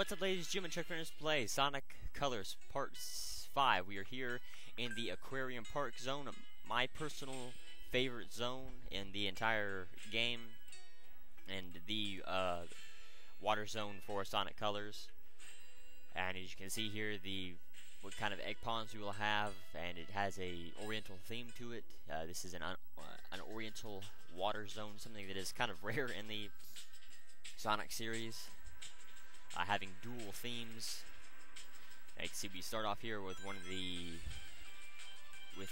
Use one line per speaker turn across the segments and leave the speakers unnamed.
What's up, ladies? Jim and Chuck Play Sonic Colors Part 5. We are here in the Aquarium Park Zone, my personal favorite zone in the entire game, and the water zone for Sonic Colors. And as you can see here, what kind of egg ponds we will have, and it has a oriental theme to it. This is an oriental water zone, something that is kind of rare in the Sonic series. Having dual themes. You can see we start off here with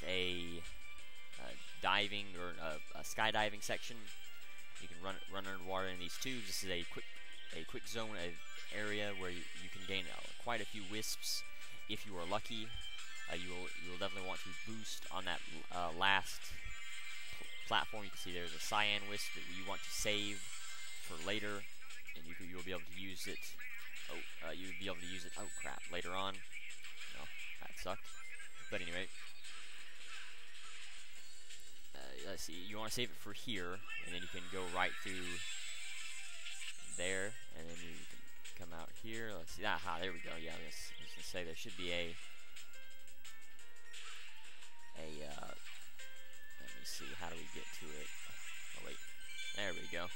a diving or a skydiving section. You can run underwater in these tubes. This is a quick zone area where you can gain quite a few wisps if you are lucky. You will definitely want to boost on that last platform. You can see there's a cyan wisp that you want to save for later, and you will be able to use it. You would be able to use it. Oh crap! Later on. No, that sucked. But anyway, let's see. You want to save it for here, and then you can go right through there, and then you can come out here. Let's see. Aha! There we go. Yeah, I was gonna say there should be a. Let me see. How do we get to it? Oh wait. There we go.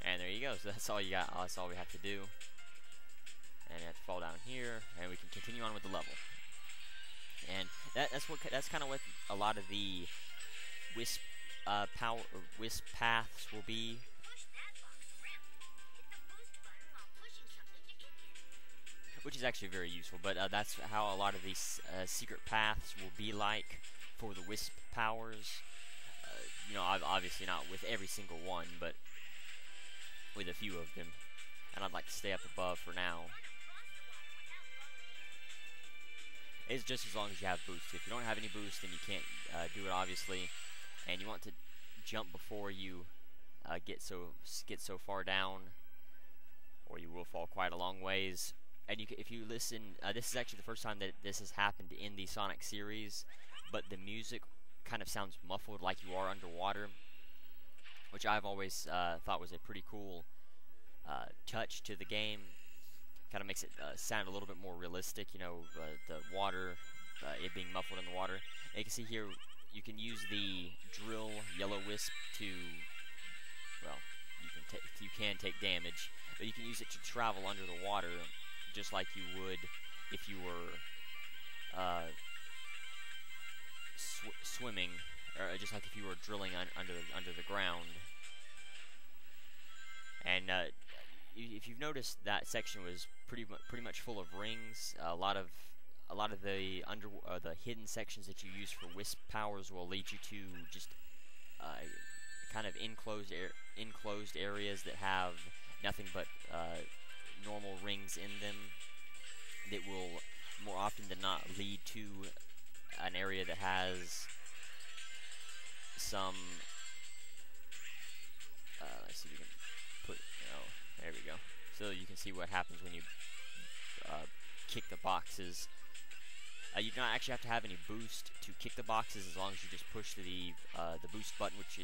And there you go. So that's all you got. That's all we have to do. And you have to fall down here, and we can continue on with the level. And that's kind of what a lot of the wisp paths will be. Which is actually very useful, but that's how a lot of these secret paths will be like for the wisp powers. You know, obviously not with every single one, but with a few of them, and I'd like to stay up above for now. It's just as long as you have boost. If you don't have any boost, then you can't do it, obviously, and you want to jump before you get so far down, or you will fall quite a long ways. And if you listen, this is actually the first time that this has happened in the Sonic series, but the music kind of sounds muffled, like you are underwater, which I've always thought was a pretty cool touch to the game. Kind of makes it sound a little bit more realistic, you know, the water, it being muffled in the water. And you can see here, you can use the drill yellow wisp to, well, you can take damage, but you can use it to travel under the water, just like you would if you were swimming, or just like if you were drilling under the ground. And if you've noticed, that section was pretty much full of rings. A lot of the the hidden sections that you use for wisp powers will lead you to just kind of enclosed areas that have nothing but normal rings in them, that will more often than not lead to an area that has some. Let's see if we can put. Oh, there we go. So you can see what happens when you kick the boxes. You don't actually have to have any boost to kick the boxes, as long as you just push the boost button, which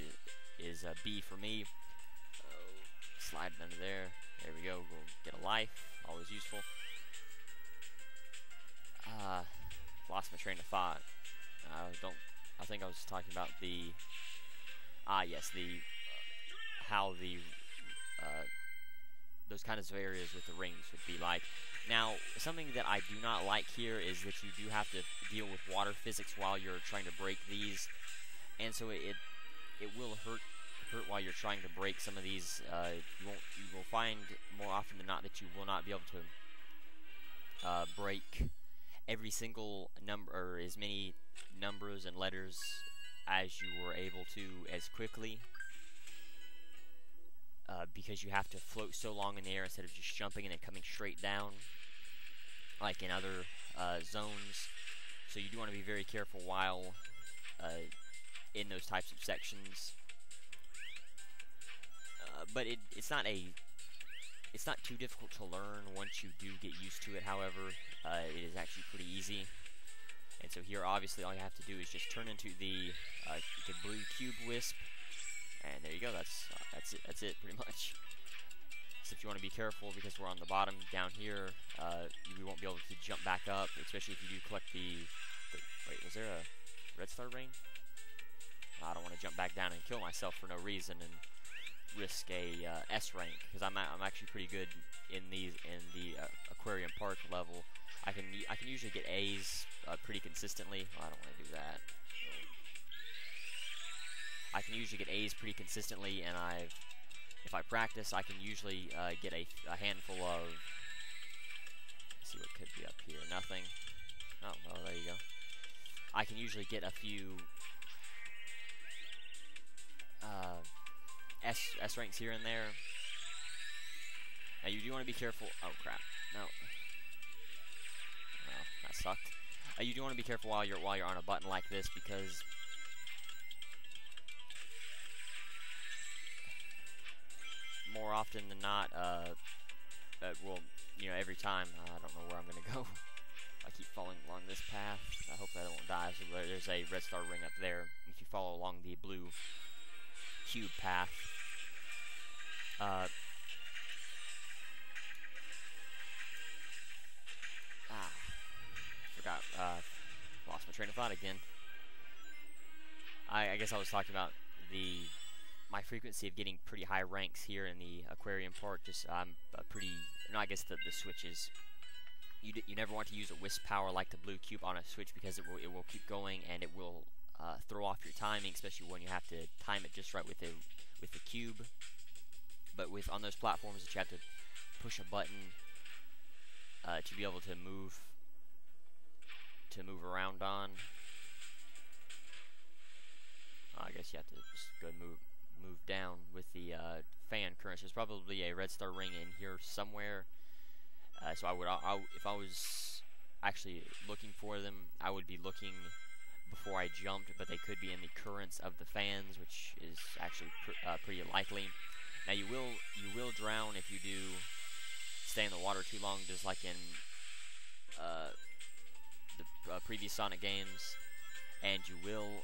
is B for me. Slide it under there. There we go. We'll get a life. Always useful. Lost my train of thought. I think I was talking about the. Yes, how the those kinds of areas with the rings would be like. Now, something that I do not like here is that you do have to deal with water physics while you're trying to break these, and so it will hurt while you're trying to break some of these. You will find more often than not that you will not be able to break every single number, or as many numbers and letters as you were able to as quickly, because you have to float so long in the air instead of just jumping and then coming straight down like in other zones. So you do want to be very careful while in those types of sections. But it's not too difficult to learn once you do get used to it. However, it is actually pretty easy. And so here, obviously, all you have to do is just turn into the blue cube wisp, and there you go. That's it pretty much. Except you want to be careful because we're on the bottom down here. You won't be able to jump back up, especially if you do collect the wait, was there a red star ring? I don't want to jump back down and kill myself for no reason and risk a S rank, because I'm actually pretty good in the Aquarium Park level. I can usually get A's pretty consistently. Well, I don't want to do that. I can usually get A's pretty consistently, and if I practice, I can usually get a handful of. Let's see what could be up here. Nothing. Oh, well, there you go. I can usually get a few S ranks here and there. Now you do want to be careful. Oh crap! No. Well, that sucked. You do want to be careful while you're on a button like this, because more often than not, well, you know, every time, I don't know where I'm gonna go. I keep following along this path. I hope that I won't die. So there's a red star ring up there. If you follow along the blue cube path, forgot, lost my train of thought again. I guess I was talking about my frequency of getting pretty high ranks here in the Aquarium Park. Just no, I guess the switches. You never want to use a wisp power like the blue cube on a switch, because it will keep going, and it will throw off your timing, especially when you have to time it just right with the cube. But on those platforms that you have to push a button to be able to move around on, I guess you have to just go and move down with the fan currents. There's probably a red star ring in here somewhere. So if I was actually looking for them, I would be looking before I jumped, but they could be in the currents of the fans, which is actually pretty likely. Now you will drown if you do stay in the water too long, just like in the previous Sonic games, and you will.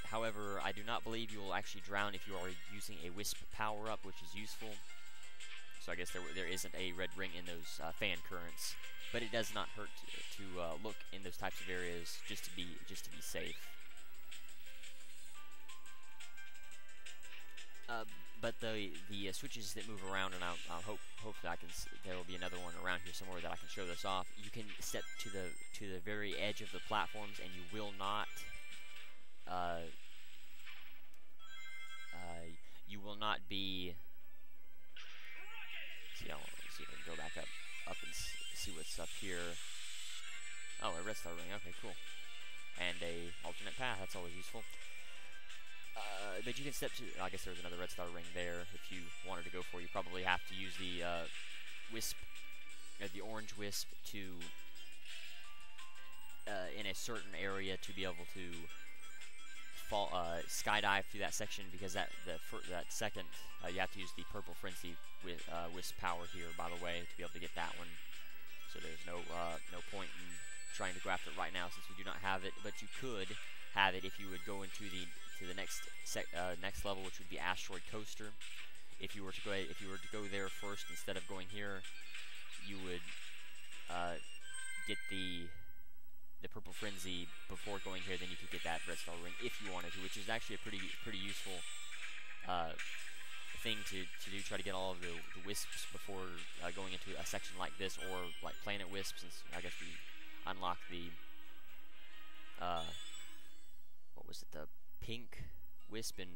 However, I do not believe you will actually drown if you are using a wisp power-up, which is useful. So I guess there isn't a red ring in those fan currents, but it does not hurt to look in those types of areas just to be safe. But the switches that move around, and I'll hopefully there will be another one around here somewhere that I can show this off. You can step to the very edge of the platforms, and you will not. You will not be. See, let's see if I can go back up and see what's up here. Oh, a red star ring. Okay, cool. And a alternate path. That's always useful. But you can step to. I guess there's another red star ring there. If you wanted to go for, you probably have to use the wisp, the orange wisp, to in a certain area to be able to skydive through that section, because that second you have to use the purple frenzy with wisp power here, by the way, to be able to get that one. So there's no point in trying to go after it right now, since we do not have it. But you could have it if you would go into the next level, which would be Asteroid Coaster. If you were to go there first instead of going here, you would get the purple frenzy before going here. Then you could get that red star ring if you wanted to, which is actually a pretty useful thing to do. Try to get all of the wisps before going into a section like this, or like Planet Wisp, since I guess we unlock the what was it, the pink wisp in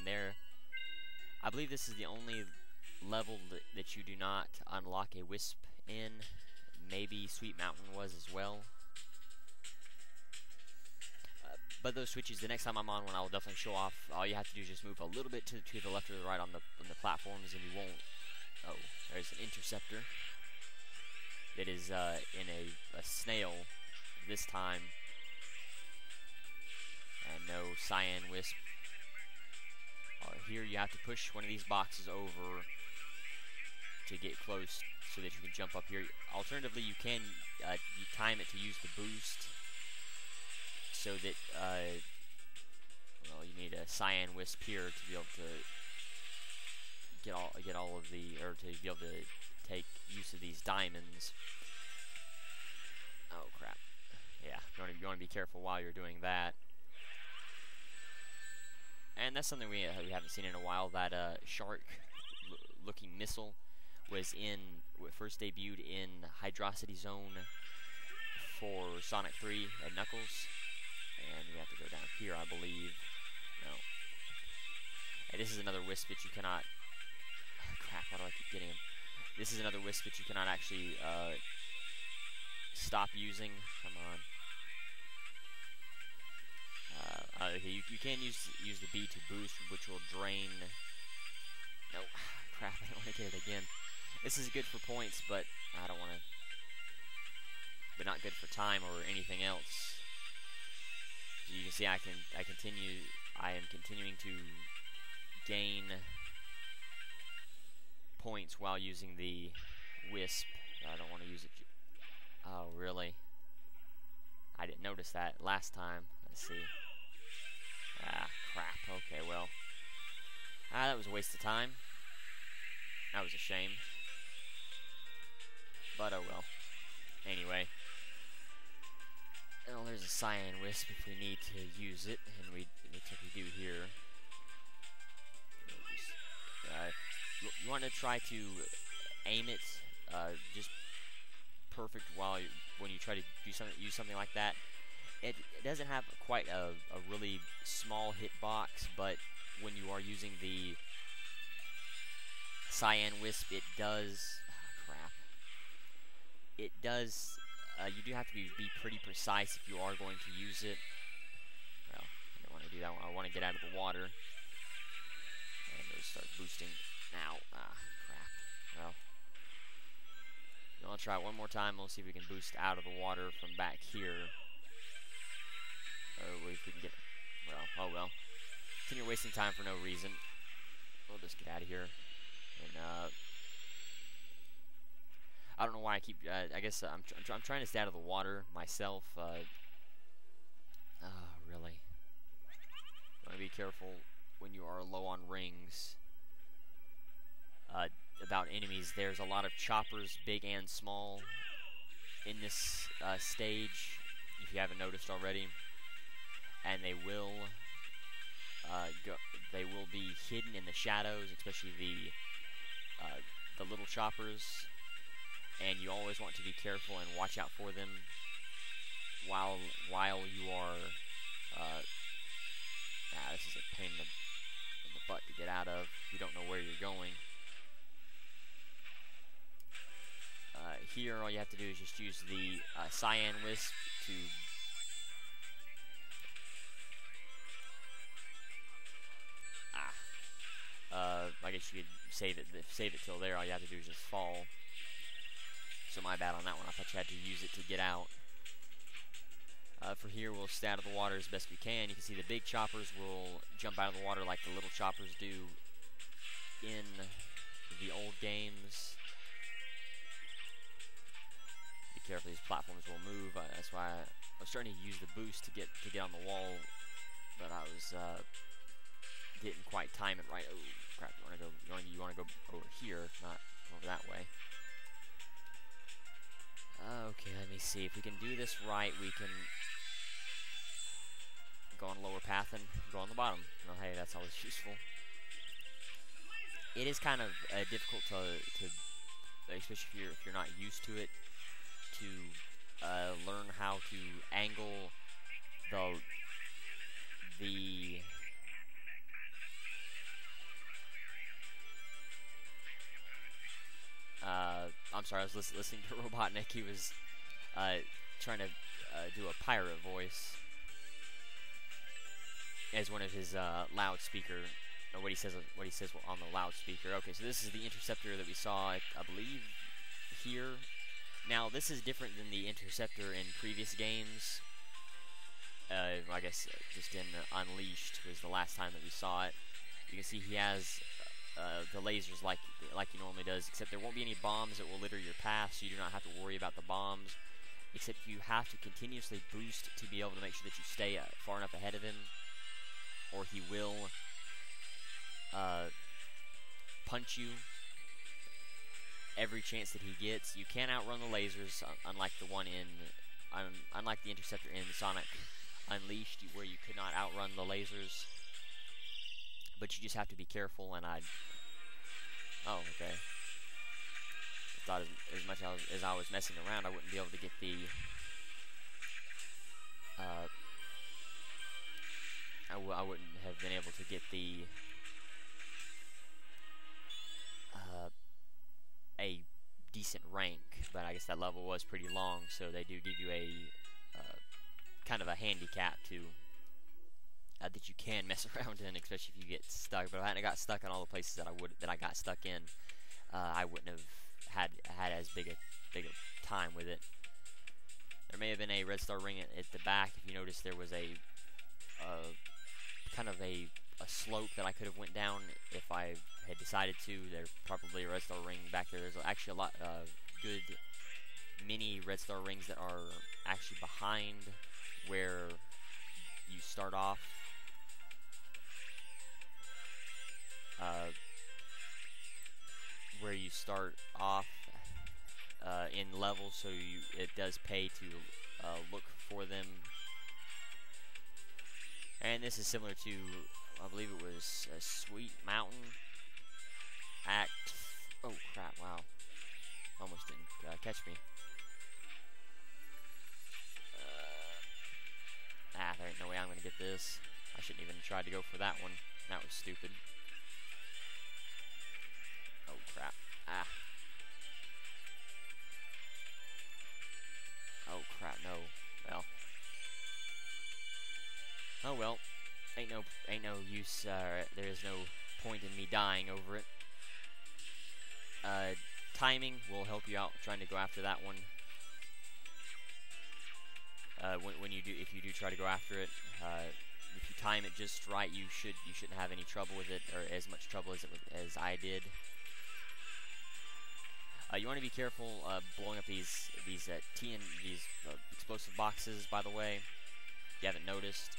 there. I believe this is the only level that you do not unlock a wisp in. Maybe Sweet Mountain was as well. But those switches, the next time I'm on one, I will definitely show off. All you have to do is just move a little bit to the left or the right on the platforms, and you won't. Oh, there's an interceptor. It is in a snail this time, and no cyan wisp. Here you have to push one of these boxes over to get close, so that you can jump up here. Alternatively, you can you time it to use the boost, so that well, you need a cyan wisp here to be able to get all of the, or to be able to take use of these diamonds. Oh crap! Yeah, you want to be careful while you're doing that. And that's something we haven't seen in a while. That shark-looking missile was first debuted in Hydrocity Zone for Sonic 3 and Knuckles. And we have to go down here, I believe. No. And this is another wisp that you cannot... crap, why do I keep getting him? This is another wisp that you cannot actually stop using. Come on. Okay, you can use the B to boost, which will drain... No, crap, I don't want to get it again. This is good for points, but I don't want to... But not good for time or anything else. So you can see I am continuing to gain points while using the wisp. I don't want to use it. Oh, really? I didn't notice that last time. Let's see. Ah, crap. Okay, well. That was a waste of time. That was a shame. But oh well. Anyway. Well, there's a cyan wisp if we need to use it, and it looks like we do here. You want to try to aim it just perfect when you try to use something like that. It doesn't have quite a really small hitbox, but when you are using the cyan wisp, it does... Oh, crap. It does... you do have to be pretty precise if you are going to use it. Well, I don't want to do that. I want to get out of the water. And it'll start boosting now. Ah, crap. Well, I'll try it one more time. We'll see if we can boost out of the water from back here. Or if we can get... Well, oh well. Continue wasting time for no reason. We'll just get out of here. And, I don't know why I keep... I guess I'm trying to stay out of the water myself. Really. You want to be careful when you are low on rings. About enemies, there's a lot of choppers, big and small, in this stage, if you haven't noticed already. And they will be hidden in the shadows, especially the little choppers. And you always want to be careful and watch out for them while you are... this is a pain in the butt to get out of if you don't know where you're going. Here, all you have to do is just use the cyan wisp to... I guess you could save it till there. All you have to do is just fall. So my bad on that one. I thought you had to use it to get out. For here, we'll stay out of the water as best we can. You can see the big choppers will jump out of the water like the little choppers do in the old games. Be careful; these platforms will move. That's why I was starting to use the boost to get on the wall, but I was didn't quite time it right. Oh crap! You want to go over here, not over that way. Okay, let me see. If we can do this right, we can go on a lower path and go on the bottom. Well, hey, that's always useful. It is kind of difficult to especially if you're not used to it, to learn how to angle the I'm sorry, I was listening to Robotnik. He was trying to do a pirate voice as one of his loudspeaker, or what he says on the loudspeaker. Okay, so this is the interceptor that we saw, I believe, here. Now, this is different than the interceptor in previous games. I guess just in Unleashed was the last time that we saw it. You can see he has the lasers like he normally does, except there won't be any bombs that will litter your path, so you do not have to worry about the bombs, except you have to continuously boost to be able to make sure that you stay far enough ahead of him, or he will punch you every chance that he gets. You can outrun the lasers, unlike the one in, unlike the interceptor in Sonic Unleashed, where you could not outrun the lasers. But you just have to be careful, and oh, okay. I thought as much as I was messing around, I wouldn't be able to get the, I wouldn't have been able to get the, a decent rank, but I guess that level was pretty long, so they do give you a, kind of a handicap to, that you can mess around in, especially if you get stuck. But if I hadn't got stuck in all the places that I got stuck in, I wouldn't have had as big a time with it. There may have been a red star ring at the back. If you notice, there was a kind of a slope that I could have went down if I had decided to. There's probably a red star ring back there. There's actually a lot of good mini red star rings that are actually behind where you start off. Where you start off in levels, so it does pay to look for them. And this is similar to, I believe it was Sweet Mountain Act. Oh crap! Wow, almost didn't catch me. There ain't no way I'm gonna get this. I shouldn't even try to go for that one. That was stupid. Oh crap. Oh crap, no. Well. Oh well. Ain't no use, there is no point in me dying over it. Timing will help you out trying to go after that one. If you do try to go after it, if you time it just right, you shouldn't have any trouble with it, or as much trouble as I did. You want to be careful blowing up these explosive boxes. By the way, if you haven't noticed.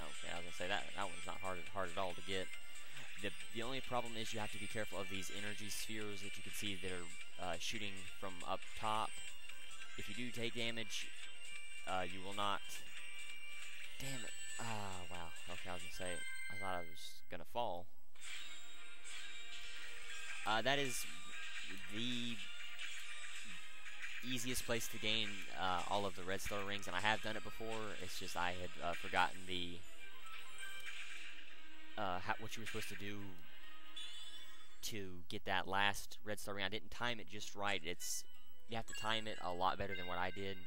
Okay, I was gonna say that one's not hard at all to get. The only problem is you have to be careful of these energy spheres that you can see that are shooting from up top. If you do take damage, you will not. Damn it! Wow. Okay, I was gonna say I thought I was gonna fall. That is the easiest place to gain all of the red star rings, and I have done it before. It's just I had forgotten the what you were supposed to do to get that last red star ring. I didn't time it just right. You have to time it a lot better than what I did,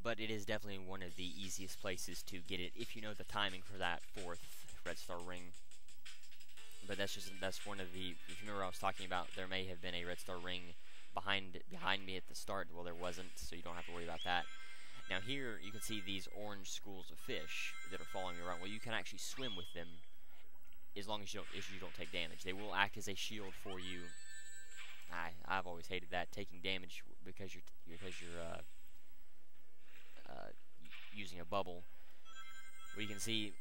but it is definitely one of the easiest places to get it if you know the timing for that 4th red star ring. But that's one of the, if you remember I was talking about, there may have been a red star ring behind me at the start. Well, there wasn't, so you don't have to worry about that. Now here you can see these orange schools of fish that are following you around. Well, you can actually swim with them as long as you don't take damage. They will act as a shield for you. I've always hated that, taking damage because you're using a bubble. Well, you can see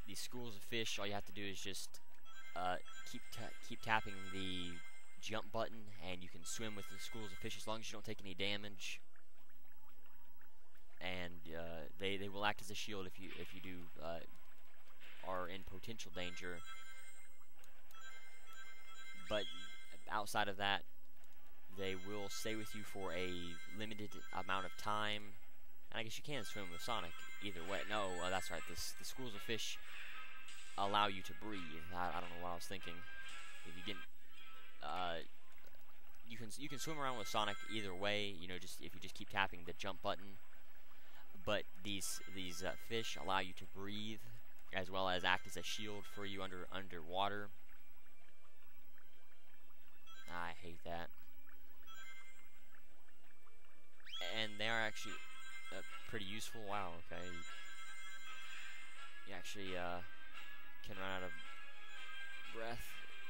these schools of fish. All you have to do is just keep tapping the jump button, and you can swim with the schools of fish as long as you don't take any damage. And they will act as a shield if you do are in potential danger. But outside of that, they will stay with you for a limited amount of time. And I guess you can swim with Sonic either way. No, that's right. The schools of fish allow you to breathe. I don't know what I was thinking. If you get, you can swim around with Sonic either way. You know, if you just keep tapping the jump button. But these fish allow you to breathe, as well as act as a shield for you underwater. I hate that. And they are actually pretty useful. Wow, okay. You actually can run out of breath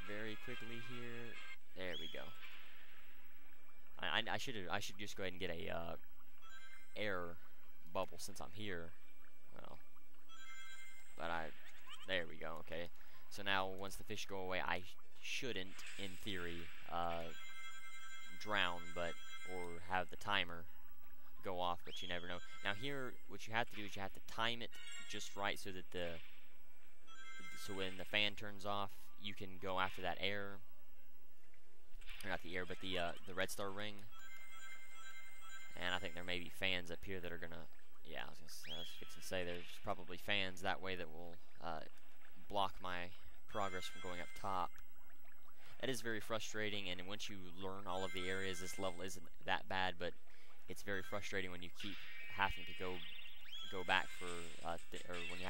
very quickly here. There we go. I should just go ahead and get a air bubble since I'm here. but there we go, okay. So now, once the fish go away, I shouldn't, in theory, drown, or have the timer go off, but you never know. Now here, what you have to do is you have to time it just right so that so when the fan turns off, you can go after that air, or not the air, but the red star ring. And I think there may be fans up here that are gonna, yeah, I was fixing to say there's probably fans that way that will block my progress from going up top. That is very frustrating, and once you learn all of the areas, this level isn't that bad, but it's very frustrating when you keep having to go back for, or when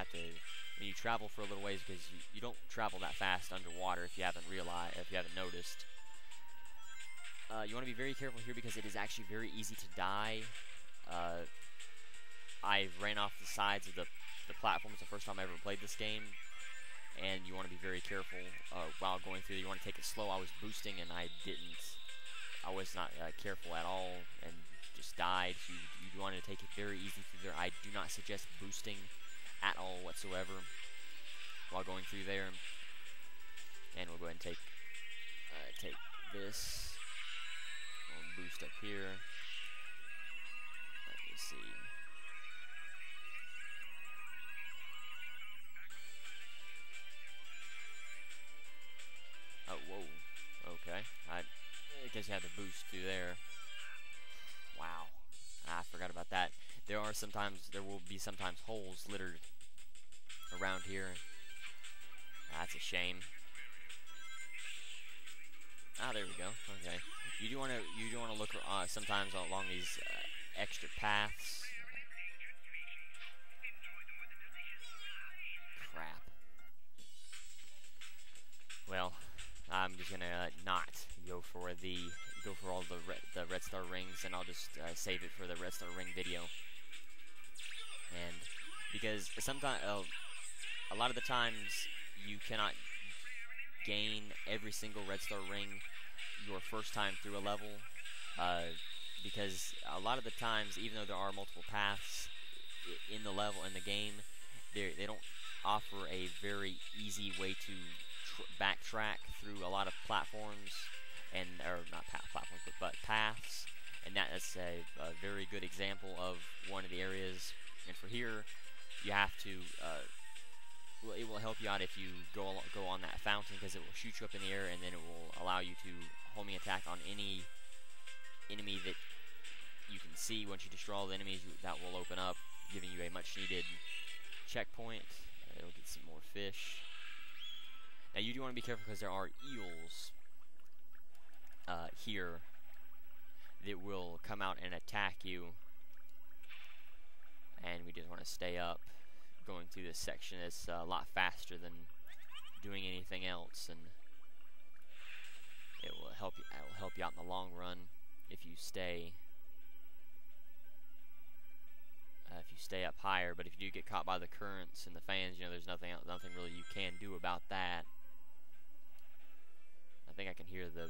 you travel for a little ways, because you don't travel that fast underwater if you haven't noticed. You want to be very careful here because it is actually very easy to die. I ran off the sides of the platforms the first time I ever played this game, and you want to be very careful while going through. You want to take it slow. I was boosting and I was not careful at all and just died. So you want to take it very easy through there. I do not suggest boosting at all whatsoever while going through there. And we'll go ahead and take this. We'll boost up here. Let me see. Oh, whoa. Okay. I guess you have to boost through there. Wow. I forgot about that. There will be sometimes holes littered around here. That's a shame. There we go. Okay. You do want to look sometimes along these extra paths. Crap. Well, I'm just gonna not go for all the red star rings, and I'll just save it for the red star ring video. And because sometimes a lot of the times you cannot gain every single red star ring your first time through a level, because a lot of the times, even though there are multiple paths in the game, they don't offer a very easy way to backtrack through a lot of platforms, or not platforms, but paths, and that's a very good example of one of the areas. And for here, you have to. Well, it will help you out if you go on that fountain, because it will shoot you up in the air, and then it will allow you to homing attack on any enemy that you can see. Once you destroy all the enemies, that will open up, giving you a much needed checkpoint. It'll get some more fish. Now you do want to be careful because there are eels here that will come out and attack you, and we just want to stay up. Going through this section is a lot faster than doing anything else, and it will help you out in the long run if you stay up higher. But if you do get caught by the currents and the fans, there's nothing really you can do about that. I think I can hear the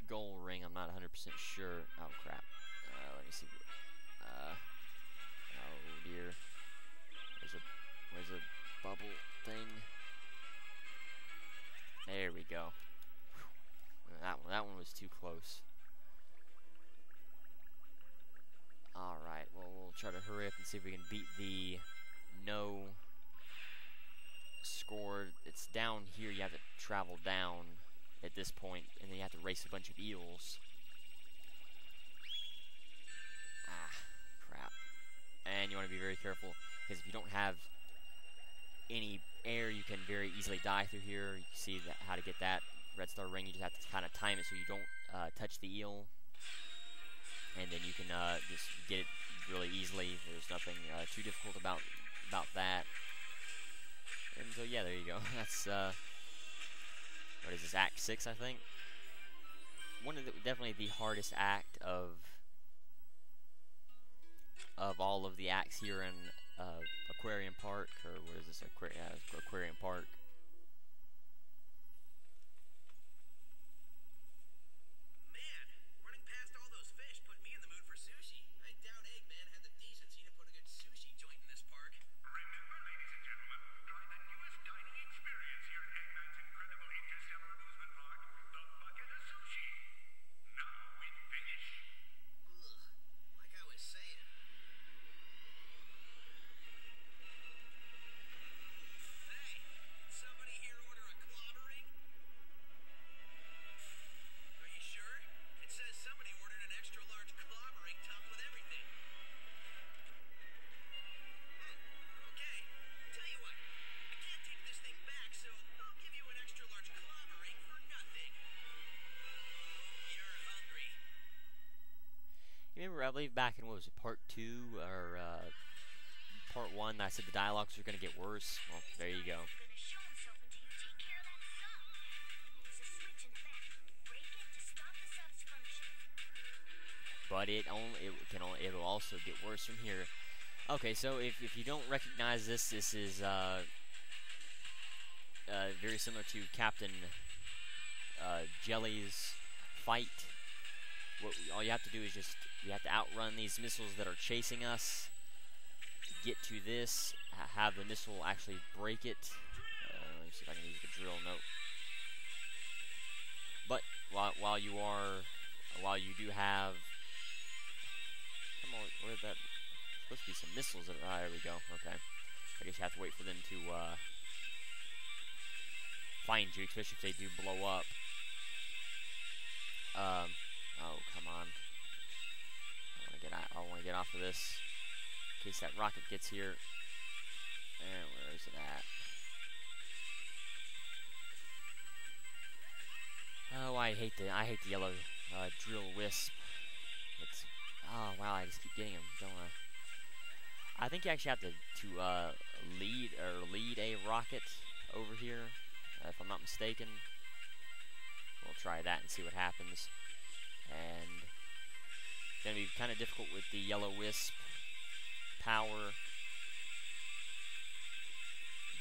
goal ring. I'm not 100% sure. Oh crap! Let me see. Oh dear. Where's a bubble thing? There we go. That one was too close. Alright, well, we'll try to hurry up and see if we can beat the no score. It's down here. You have to travel down at this point, and then you have to race a bunch of eels. Crap. And you want to be very careful, because if you don't have any air, you can very easily die through here. You can see how to get that red star ring. You just have to kind of time it so you don't touch the eel, and then you can just get it really easily. There's nothing too difficult about that. And so yeah, there you go. That's what is this, Act 6, I think? Definitely the hardest act of all of the acts here in Aquarium Park, or what is this? Aquarium Park.
Man, running past all those fish put me in the mood for sushi. I doubt Eggman had the decency to put a good sushi joint in this park. Remember, ladies
remember, I believe back in, what was it, part 2 or part 1, I said the dialogues are going to get worse. Well, there you go. But it'll also get worse from here. Okay, so if you don't recognize this, this is very similar to Captain Jelly's fight. All you have to do is you have to outrun these missiles that are chasing us. Get to this, have the missile actually break it. Let me see if I can use the drill. Nope. But while you do have, come on, where's that? Supposed to be some missiles. There we go. Okay. I guess you have to wait for them to find you, especially if they do blow up. Oh, come on. I want to get off of this in case that rocket gets here. And where is it at? Oh, I hate the yellow drill wisp. Oh wow, I just keep getting them, don't I? I think you actually have to lead a rocket over here, if I'm not mistaken. We'll try that and see what happens. And it's going to be kind of difficult with the yellow wisp power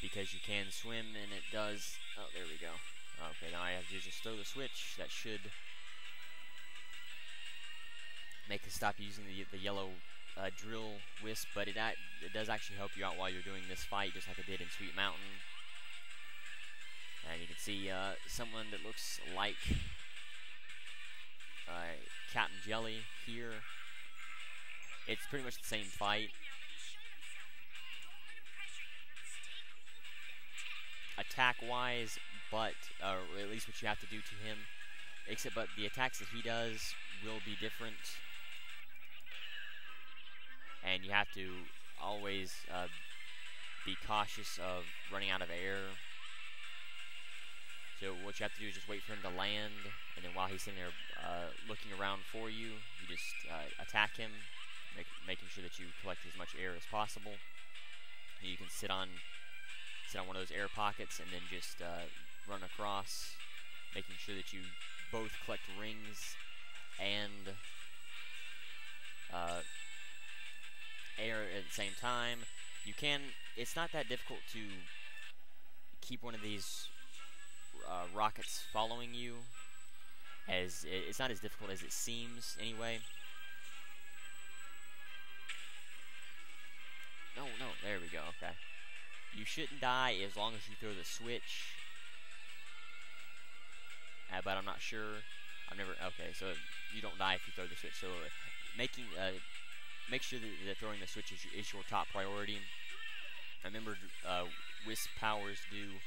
because you can swim and it does. Oh, there we go. Okay, now I have to just throw the switch. That should make it stop using the yellow drill wisp, but it does actually help you out while you're doing this fight, just like it did in Sweet Mountain. And you can see someone that looks like Captain Jelly here. It's pretty much the same fight. Attack-wise, but or at least what you have to do to him. But the attacks that he does will be different, and you have to always be cautious of running out of air. So what you have to do is just wait for him to land, and then while he's sitting there looking around for you, you just attack him, making sure that you collect as much air as possible. And you can sit on one of those air pockets and then just run across, making sure that you both collect rings and air at the same time. You can. It's not that difficult to keep one of these rockets following you, as it's not as difficult as it seems anyway. No, there we go. Okay, you shouldn't die as long as you throw the switch, but I'm not sure. I've never. Okay, so you don't die if you throw the switch. So make sure that throwing the switch is your top priority. Remember, wisp powers do.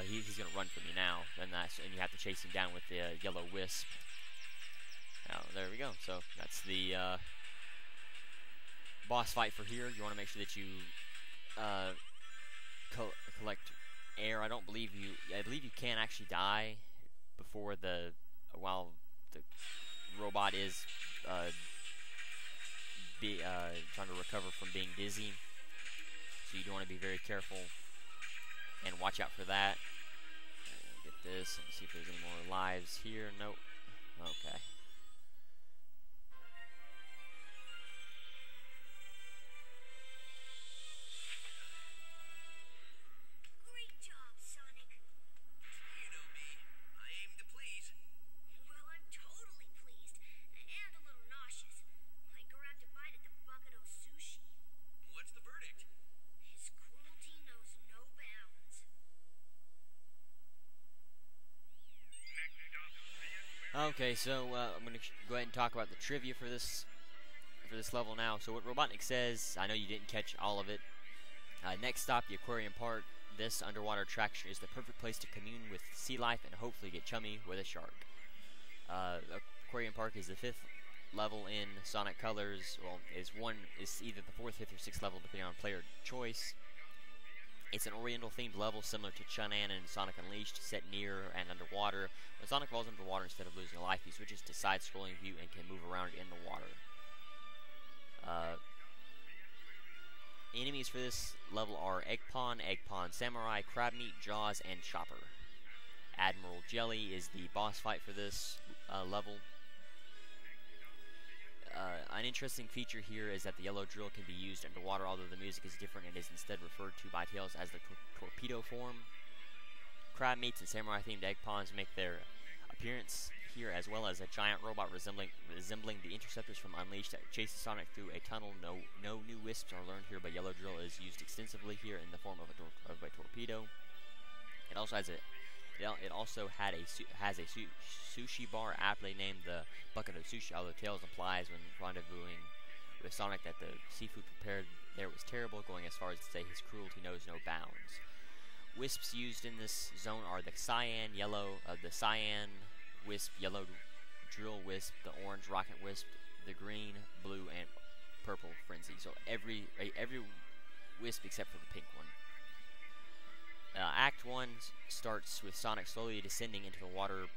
He's gonna run from you now, and you have to chase him down with the yellow wisp. Now there we go. So that's the boss fight for here. You want to make sure that you collect air. I believe you can actually die before while the robot is trying to recover from being dizzy. So you do want to be very careful and watch out for that. Get this and see if there's any more lives here. Nope. Okay.
Great job, Sonic.
You know me. I aim to please.
Well, I'm totally pleased, and a little nauseous. I grabbed a bite at the bucket of sushi.
What's the verdict?
His cruelty knows no bounds.
Okay, so I'm going to go ahead and talk about the trivia for this level now. So what Robotnik says, I know you didn't catch all of it. Next stop, the Aquarium Park. This underwater attraction is the perfect place to commune with sea life and hopefully get chummy with a shark. Aquarium Park is the 5th level in Sonic Colors. Well, is either the 4th, 5th, or 6th level depending on player choice. It's an Oriental-themed level similar to Chun-An and Sonic Unleashed, set near and underwater. When Sonic falls underwater, instead of losing a life, he switches to side-scrolling view and can move around in the water. Enemies for this level are Eggman, Samurai, Crabmeat, Jaws, and Chopper. Admiral Jelly is the boss fight for this level. An interesting feature here is that the yellow drill can be used underwater, although the music is different and is instead referred to by Tails as the torpedo form. Crab meats and samurai-themed egg ponds make their appearance here, as well as a giant robot resembling the interceptors from Unleashed that chases Sonic through a tunnel. No new wisps are learned here, but yellow drill is used extensively here in the form of a torpedo. It also has a sushi bar aptly named the Bucket of Sushi, although Tails implies when rendezvousing with Sonic that the seafood prepared there was terrible, going as far as to say his cruelty knows no bounds. Wisps used in this zone are the cyan wisp, yellow drill wisp, the orange rocket wisp, the green, blue, and purple frenzy. So every wisp except for the pink one. Act 1 starts with Sonic slowly descending into the water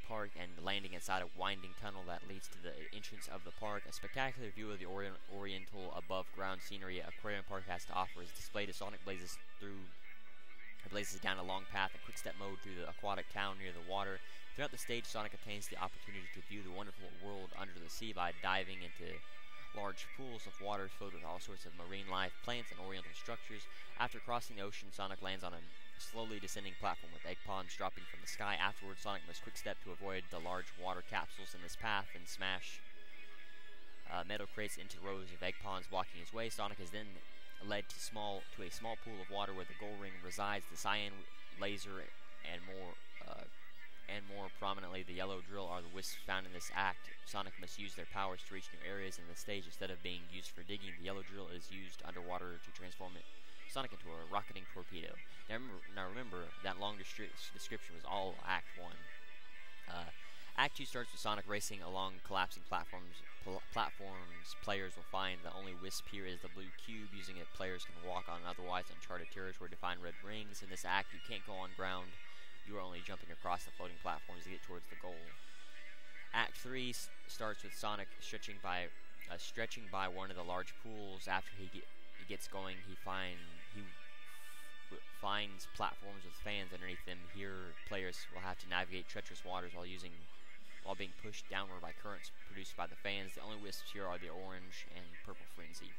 park and landing inside a winding tunnel that leads to the entrance of the park. A spectacular view of the oriental above-ground scenery Aquarium Park has to offer is displayed as Sonic blazes down a long path in quick-step mode through the aquatic town near the water. Throughout the stage, Sonic obtains the opportunity to view the wonderful world under the sea by diving into large pools of water filled with all sorts of marine life, plants, and oriental structures. After crossing the ocean, Sonic lands on a slowly descending platform with egg ponds dropping from the sky. Afterwards, Sonic must quick step to avoid the large water capsules in this path and smash metal crates into rows of egg ponds blocking his way. Sonic is then led to a small pool of water where the gold ring resides. The cyan laser and more prominently the yellow drill are the wisps found in this act. Sonic must use their powers to reach new areas in the stage instead of being used for digging. The yellow drill is used underwater to transform Sonic into a rocketing torpedo. Now remember that long description was all Act 1. Act 2 starts with Sonic racing along collapsing platforms. Players will find the only wisp here is the blue cube. Using it, players can walk on otherwise uncharted territory to find red rings. In this act, you can't go on ground. You are only jumping across the floating platforms to get towards the goal. Act 3 starts with Sonic stretching by one of the large pools. After he gets going, he finds platforms with fans underneath them. Here, players will have to navigate treacherous waters while being pushed downward by currents produced by the fans. The only wisps here are the orange and purple frenzy.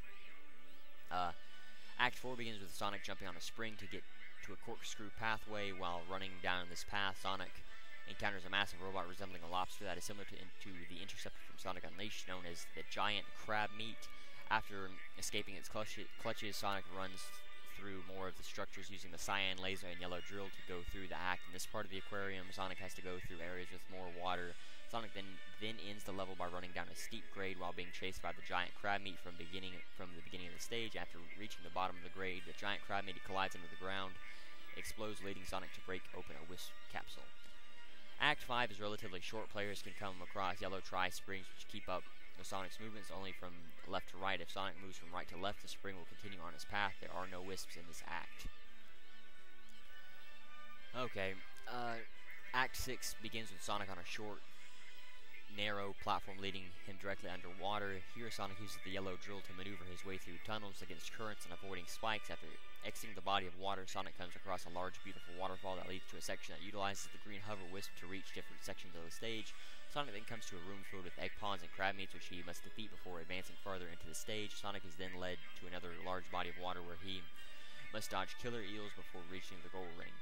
Act 4 begins with Sonic jumping on a spring to get to a corkscrew pathway. While running down this path, Sonic encounters a massive robot resembling a lobster that is similar to the interceptor from Sonic Unleashed, known as the giant crab meat. After escaping its clutches, Sonic runs through more of the structures using the cyan laser and yellow drill to go through the act. In this part of the aquarium, Sonic has to go through areas with more water. Sonic then ends the level by running down a steep grade while being chased by the giant crab meat from the beginning of the stage. After reaching the bottom of the grade, the giant crab meat collides into the ground, explodes, leading Sonic to break open a wisp capsule. Act 5 is relatively short. Players can come across yellow tri-springs which keep up with Sonic's movements only from left to right. If Sonic moves from right to left, the spring will continue on its path. There are no wisps in this act. Okay, Act 6 begins with Sonic on a short, narrow platform leading him directly underwater. Here, Sonic uses the yellow drill to maneuver his way through tunnels against currents and avoiding spikes. After exiting the body of water, Sonic comes across a large, beautiful waterfall that leads to a section that utilizes the green hover wisp to reach different sections of the stage. Sonic then comes to a room filled with egg ponds and crab meats, which he must defeat before advancing farther into the stage. Sonic is then led to another large body of water where he must dodge killer eels before reaching the goal ring.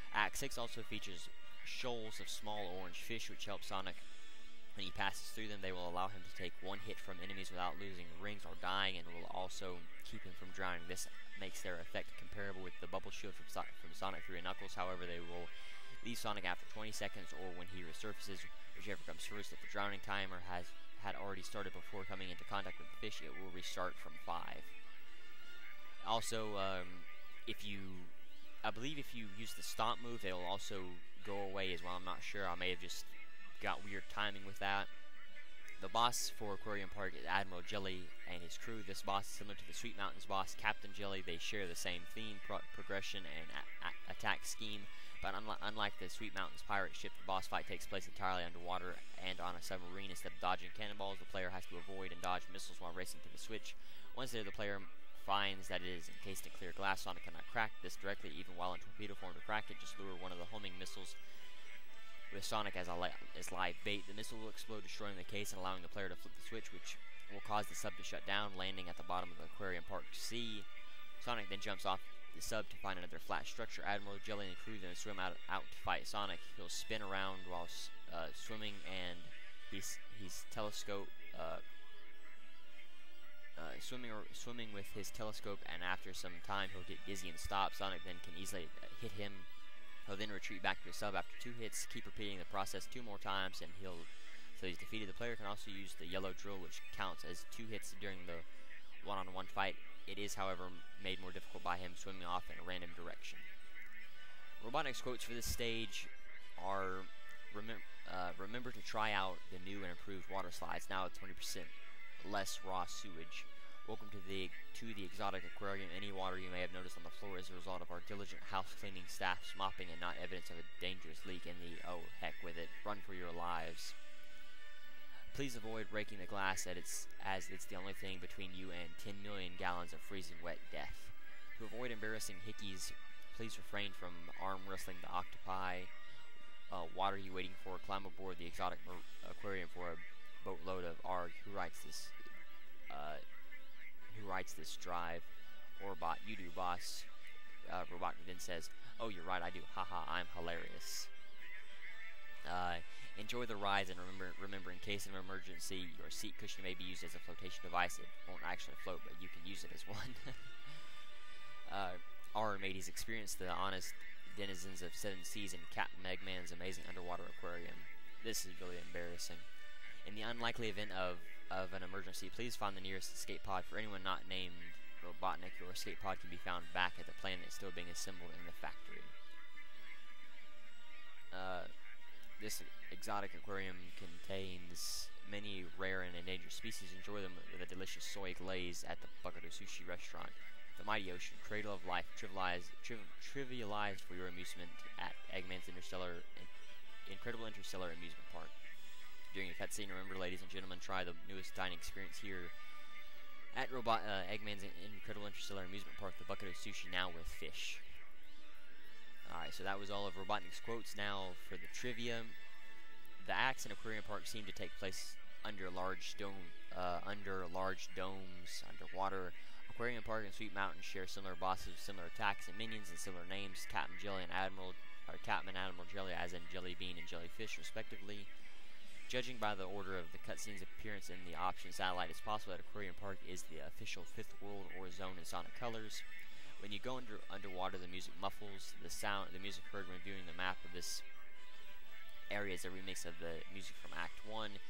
Act 6 also features shoals of small orange fish, which help Sonic. When he passes through them, they will allow him to take one hit from enemies without losing rings or dying, and will also keep him from drowning. This makes their effect comparable with the bubble shield from Sonic 3 and Knuckles. However, they will leave Sonic after 20 seconds or when he resurfaces, whichever comes first. If the drowning timer had already started before coming into contact with the fish, it will restart from 5. Also, I believe if you use the stomp move, they will also go away as well. I'm not sure. I may have just got weird timing with that. The boss for Aquarium Park is Admiral Jelly and his crew. This boss is similar to the Sweet Mountains boss, Captain Jelly. They share the same theme, progression, and attack scheme, but unlike the Sweet Mountains pirate ship, the boss fight takes place entirely underwater and on a submarine. Instead of dodging cannonballs, the player has to avoid and dodge missiles while racing to the switch. Once there, the player finds that it is encased in clear glass. Sonic cannot crack this directly, even while in torpedo form. To crack it, just lure one of the homing missiles with Sonic as live bait. The missile will explode, destroying the case and allowing the player to flip the switch, which will cause the sub to shut down, landing at the bottom of the Aquarium Park Sea. Sonic then jumps off the sub to find another flat structure. Admiral Jelly and the crew then swim out to fight Sonic. He'll spin around while swimming, and he's telescope swimming with his telescope. And after some time, he'll get dizzy and stop. Sonic then can easily hit him. He'll then retreat back to his sub after 2 hits. Keep repeating the process 2 more times, and so he's defeated. The player can also use the yellow drill, which counts as 2 hits during the one-on-one fight. It is, however, made more difficult by him swimming off in a random direction. Robotnik's quotes for this stage are, remember to try out the new and improved water slides, now with 20% less raw sewage. Welcome to the exotic aquarium. Any water you may have noticed on the floor is a result of our diligent house cleaning staff's mopping and not evidence of a dangerous leak in the, oh heck with it, run for your lives. Please avoid breaking the glass as it's the only thing between you and 10 million gallons of freezing wet death. To avoid embarrassing hickeys, please refrain from arm wrestling the octopi. What are you waiting for? Climb aboard the exotic aquarium for a boatload of arg. Who writes this drive? Orbot, you do, boss. Robotnik then says, oh, you're right, I do. Haha, I'm hilarious. Enjoy the rides, and remember, in case of emergency, your seat cushion may be used as a flotation device. It won't actually float, but you can use it as one. Our mateys experience the honest denizens of 7 seas in Captain Eggman's amazing underwater aquarium. This is really embarrassing. In the unlikely event of an emergency, please find the nearest escape pod. For anyone not named Robotnik, your escape pod can be found back at the planet still being assembled in the factory. This exotic aquarium contains many rare and endangered species. Enjoy them with a delicious soy glaze at the Bucket of Sushi restaurant. The mighty ocean, cradle of life, trivialized for your amusement at Eggman's Incredible Interstellar Amusement Park. During a cutscene, remember, ladies and gentlemen, try the newest dining experience here at Eggman's Incredible Interstellar Amusement Park, the Bucket of Sushi, now with fish. Alright, so that was all of Robotnik's quotes. Now for the trivia. The acts in Aquarium Park seem to take place under large domes underwater. Aquarium Park and Sweet Mountain share similar bosses, similar attacks and minions, and similar names. Captain Jelly and Admiral Jelly, as in Jelly Bean and Jellyfish, respectively. Judging by the order of the cutscene's appearance in the option satellite, it's possible that Aquarium Park is the official 5th world or zone in Sonic colors. When you go underwater, the music muffles. The music heard when viewing the map of this area is a remix of the music from Act 1.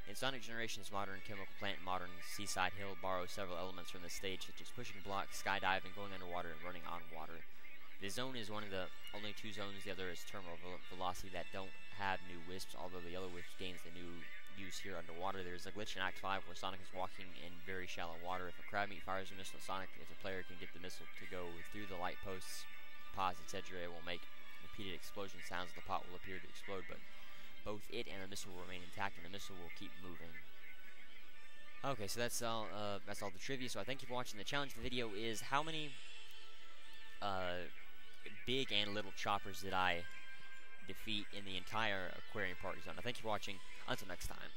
In Sonic Generations, modern chemical plant and modern seaside hill borrow several elements from the stage, such as pushing blocks, skydiving, going underwater, and running on water. The zone is one of the only 2 zones, the other is terminal velocity, that don't have new wisps, although the yellow wisp gains the new use here underwater. There's a glitch in Act 5 where Sonic is walking in very shallow water. If a crab meat fires a missile at Sonic, if the player can get the missile to go through the light posts, pods, etc., it will make repeated explosion sounds. The pot will appear to explode, but both it and the missile will remain intact, and the missile will keep moving. Okay, so that's all the trivia. So I thank you for watching. The challenge of the video is how many big and little choppers did I defeat in the entire Aquarium Park Zone. Thank you for watching. Until next time.